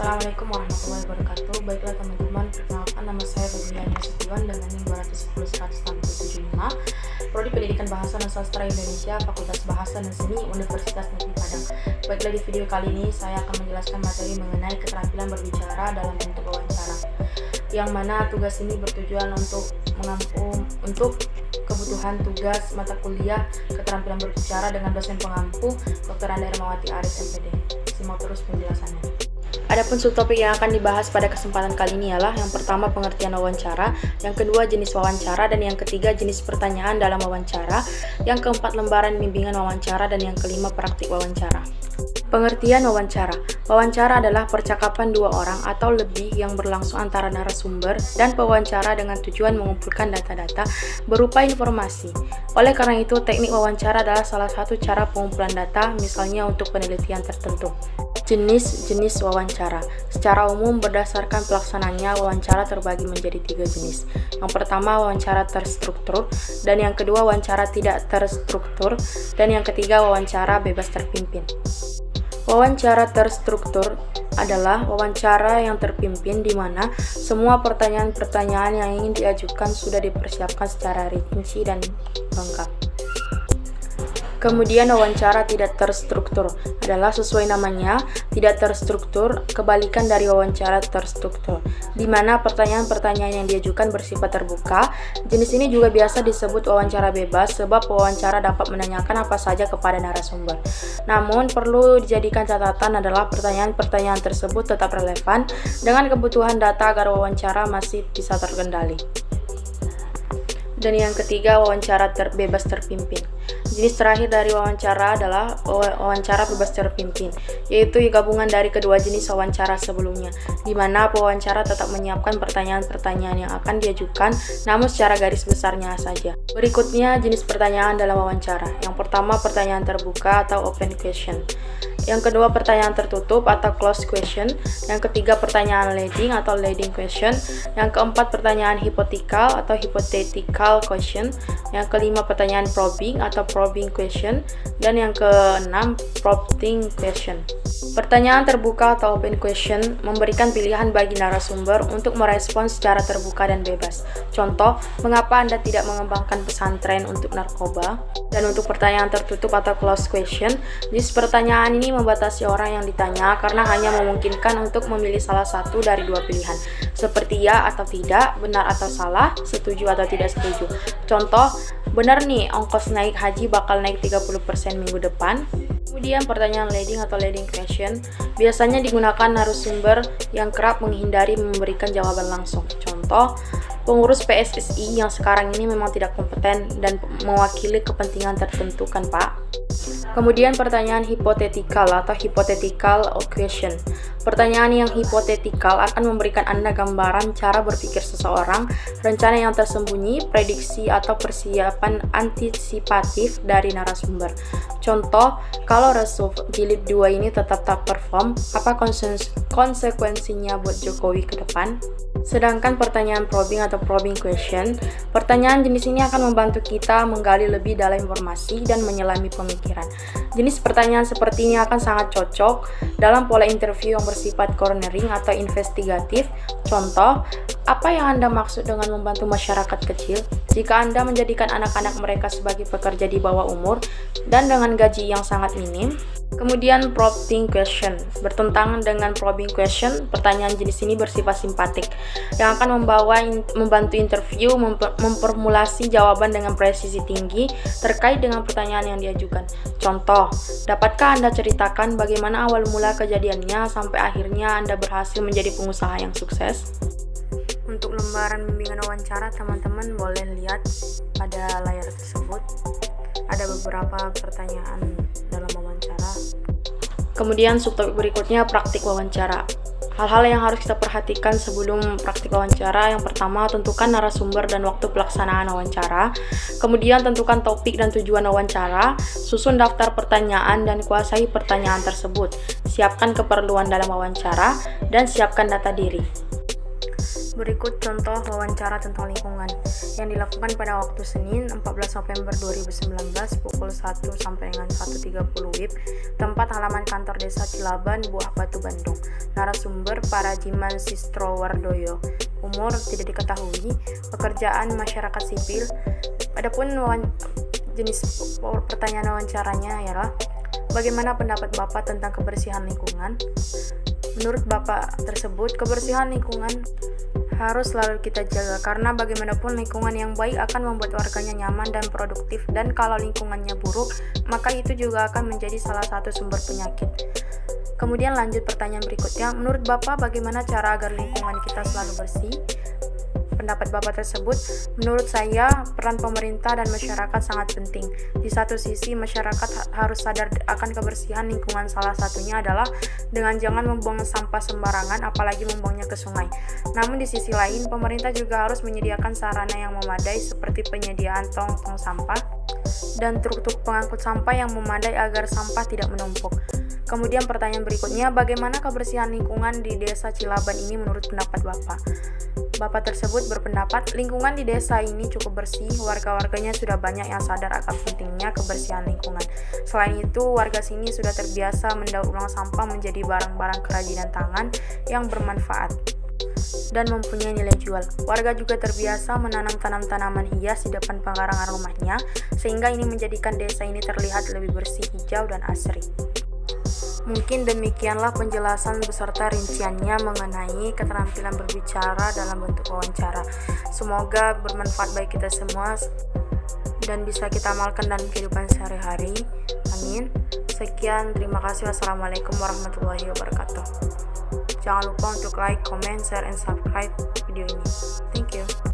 Assalamualaikum warahmatullahi wabarakatuh. Baiklah teman-teman, perkenalkan nama saya Febriana Setiwan dengan NIM 210-165, Prodi Pendidikan Bahasa dan Sastra Indonesia, Fakultas Bahasa dan Seni, Universitas Negeri Padang. Baiklah, di video kali ini saya akan menjelaskan materi mengenai keterampilan berbicara dalam bentuk wawancara, yang mana tugas ini bertujuan untuk kebutuhan tugas mata kuliah keterampilan berbicara dengan dosen pengampu Dr. Anda Ermawati Arif MPD. Simak terus penjelasannya. Adapun subtopik yang akan dibahas pada kesempatan kali ini ialah yang pertama pengertian wawancara, yang kedua jenis wawancara, dan yang ketiga jenis pertanyaan dalam wawancara, yang keempat lembaran bimbingan wawancara, dan yang kelima praktik wawancara. Pengertian wawancara. Wawancara adalah percakapan dua orang atau lebih yang berlangsung antara narasumber dan pewawancara dengan tujuan mengumpulkan data-data berupa informasi. Oleh karena itu, teknik wawancara adalah salah satu cara pengumpulan data, misalnya untuk penelitian tertentu. Jenis wawancara. Secara umum, berdasarkan pelaksanaannya, wawancara terbagi menjadi 3 jenis. Yang pertama, wawancara terstruktur, dan yang kedua, wawancara tidak terstruktur, dan yang ketiga, wawancara bebas terpimpin. Wawancara terstruktur adalah wawancara yang terpimpin di mana semua pertanyaan-pertanyaan yang ingin diajukan sudah dipersiapkan secara rinci dan lengkap. Kemudian wawancara tidak terstruktur adalah sesuai namanya, tidak terstruktur, kebalikan dari wawancara terstruktur, di mana pertanyaan-pertanyaan yang diajukan bersifat terbuka. Jenis ini juga biasa disebut wawancara bebas sebab wawancara dapat menanyakan apa saja kepada narasumber. Namun perlu dijadikan catatan adalah pertanyaan-pertanyaan tersebut tetap relevan dengan kebutuhan data agar wawancara masih bisa terkendali. Dan yang ketiga, wawancara bebas terpimpin. Jenis terakhir dari wawancara adalah wawancara bebas terpimpin, yaitu gabungan dari kedua jenis wawancara sebelumnya, di mana pewawancara tetap menyiapkan pertanyaan-pertanyaan yang akan diajukan, namun secara garis besarnya saja. Berikutnya, jenis pertanyaan dalam wawancara. Yang pertama, pertanyaan terbuka atau open question. Yang kedua, pertanyaan tertutup atau closed question. Yang ketiga, pertanyaan leading atau leading question. Yang keempat, pertanyaan hipotekal atau hypothetical question. Yang kelima, pertanyaan probing atau probing question. Dan yang keenam, prompting question. Pertanyaan terbuka atau open question memberikan pilihan bagi narasumber untuk merespons secara terbuka dan bebas. Contoh, mengapa Anda tidak mengembangkan pesantren untuk narkoba? Dan untuk pertanyaan tertutup atau closed question, jenis pertanyaan ini membatasi orang yang ditanya karena hanya memungkinkan untuk memilih salah satu dari dua pilihan, seperti ya atau tidak, benar atau salah, setuju atau tidak setuju. Contoh, benar nih, ongkos naik haji bakal naik 30% minggu depan. Kemudian pertanyaan leading atau leading question biasanya digunakan narasumber yang kerap menghindari memberikan jawaban langsung. Contoh, pengurus PSSI yang sekarang ini memang tidak kompeten dan mewakili kepentingan tertentu kan Pak? Kemudian pertanyaan hipotetikal atau hypothetical question. Pertanyaan yang hipotetikal akan memberikan Anda gambaran cara berpikir seseorang, rencana yang tersembunyi, prediksi atau persiapan antisipatif dari narasumber. Contoh, kalau Result Jilid 2 ini tetap tak perform, apa konsekuensinya buat Jokowi ke depan? Sedangkan pertanyaan probing atau probing question, pertanyaan jenis ini akan membantu kita menggali lebih dalam informasi dan menyelami pemikiran. Jenis pertanyaan seperti ini akan sangat cocok dalam pola interview yang bersifat cornering atau investigatif. Contoh, apa yang Anda maksud dengan membantu masyarakat kecil? Jika Anda menjadikan anak-anak mereka sebagai pekerja di bawah umur dan dengan gaji yang sangat minim. Kemudian prompting question, bertentangan dengan probing question, pertanyaan jenis ini bersifat simpatik yang akan membantu interview memformulasi jawaban dengan presisi tinggi terkait dengan pertanyaan yang diajukan. Contoh, dapatkah Anda ceritakan bagaimana awal mula kejadiannya sampai akhirnya Anda berhasil menjadi pengusaha yang sukses? Untuk lembaran bimbingan wawancara, teman-teman boleh lihat pada layar tersebut. Ada beberapa pertanyaan dalam wawancara. Kemudian subtopik berikutnya praktik wawancara. Hal-hal yang harus kita perhatikan sebelum praktik wawancara. Yang pertama, tentukan narasumber dan waktu pelaksanaan wawancara. Kemudian tentukan topik dan tujuan wawancara. Susun daftar pertanyaan dan kuasai pertanyaan tersebut. Siapkan keperluan dalam wawancara dan siapkan data diri. Berikut contoh wawancara tentang lingkungan yang dilakukan pada waktu Senin 14 November 2019 pukul 1 sampai dengan 1.30 WIB, tempat halaman kantor Desa Cilaban, Buah Batu, Bandung. Narasumber Parajiman Sistrowardoyo. Umur tidak diketahui. Pekerjaan masyarakat sipil. Adapun jenis pertanyaan wawancaranya ialah, bagaimana pendapat Bapak tentang kebersihan lingkungan? Menurut Bapak tersebut, kebersihan lingkungan harus selalu kita jaga karena bagaimanapun lingkungan yang baik akan membuat warganya nyaman dan produktif, dan kalau lingkungannya buruk, maka itu juga akan menjadi salah satu sumber penyakit. Kemudian lanjut pertanyaan berikutnya, menurut Bapak bagaimana cara agar lingkungan kita selalu bersih? Pendapat Bapak tersebut, menurut saya peran pemerintah dan masyarakat sangat penting. Di satu sisi masyarakat harus sadar akan kebersihan lingkungan, salah satunya adalah dengan jangan membuang sampah sembarangan apalagi membuangnya ke sungai. Namun di sisi lain pemerintah juga harus menyediakan sarana yang memadai seperti penyediaan tong-tong sampah dan truk-truk pengangkut sampah yang memadai agar sampah tidak menumpuk. Kemudian pertanyaan berikutnya, bagaimana kebersihan lingkungan di Desa Cilaban ini menurut pendapat Bapak? Bapak tersebut berpendapat lingkungan di desa ini cukup bersih, warga-warganya sudah banyak yang sadar akan pentingnya kebersihan lingkungan. Selain itu, warga sini sudah terbiasa mendaur ulang sampah menjadi barang-barang kerajinan tangan yang bermanfaat dan mempunyai nilai jual. Warga juga terbiasa menanam tanaman hias di depan pekarangan rumahnya, sehingga ini menjadikan desa ini terlihat lebih bersih, hijau, dan asri. Mungkin demikianlah penjelasan beserta rinciannya mengenai keterampilan berbicara dalam bentuk wawancara. Semoga bermanfaat bagi kita semua dan bisa kita amalkan dalam kehidupan sehari-hari. Amin. Sekian, terima kasih. Wassalamualaikum warahmatullahi wabarakatuh. Jangan lupa untuk like, comment, share, and subscribe video ini. Thank you.